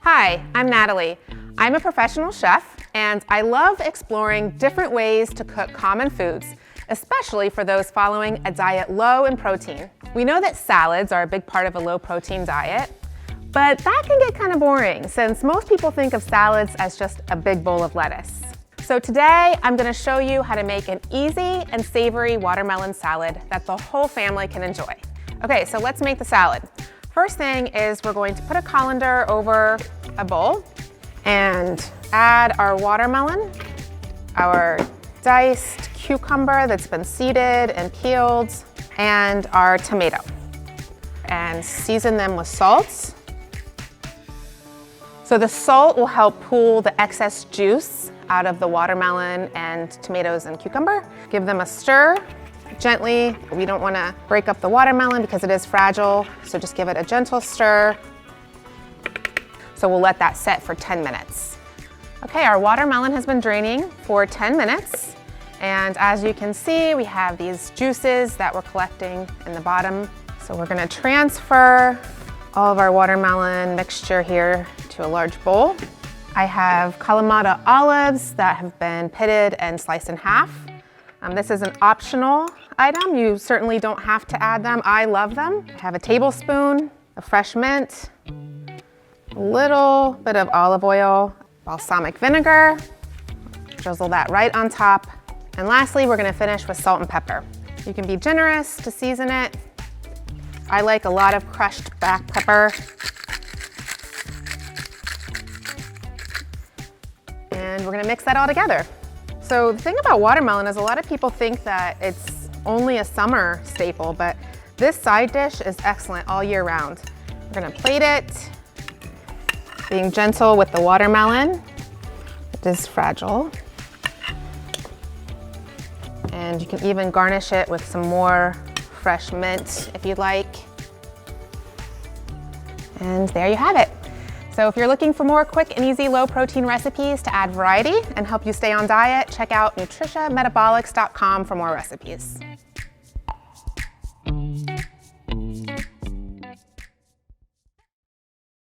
Hi, I'm Natalie. I'm a professional chef, and I love exploring different ways to cook common foods, especially for those following a diet low in protein. We know that salads are a big part of a low protein diet, but that can get kind of boring since most people think of salads as just a big bowl of lettuce. So today, I'm going to show you how to make an easy and savory watermelon salad that the whole family can enjoy. Okay, so let's make the salad. First thing is we're going to put a colander over a bowl and add our watermelon, our diced cucumber that's been seeded and peeled, and our tomato. And season them with salt. So the salt will help pull the excess juice out of the watermelon and tomatoes and cucumber. Give them a stir gently. We don't want to break up the watermelon because it is fragile, so just give it a gentle stir. So we'll let that set for 10 minutes. Okay, our watermelon has been draining for 10 minutes. And as you can see, we have these juices that we're collecting in the bottom. So we're going to transfer all of our watermelon mixture here to a large bowl. I have Kalamata olives that have been pitted and sliced in half. This is an optional item. You certainly don't have to add them. I love them. I have a tablespoon of fresh mint, a little bit of olive oil, balsamic vinegar, drizzle that right on top. And lastly, we're gonna finish with salt and pepper. You can be generous to season it. I like a lot of crushed black pepper. And we're gonna mix that all together. So the thing about watermelon is a lot of people think that it's only a summer staple, but this side dish is excellent all year round. We're gonna plate it, being gentle with the watermelon. It is fragile. And you can even garnish it with some more fresh mint if you'd like. And there you have it. So if you're looking for more quick and easy low protein recipes to add variety and help you stay on diet, check out nutritiametabolics.com for more recipes.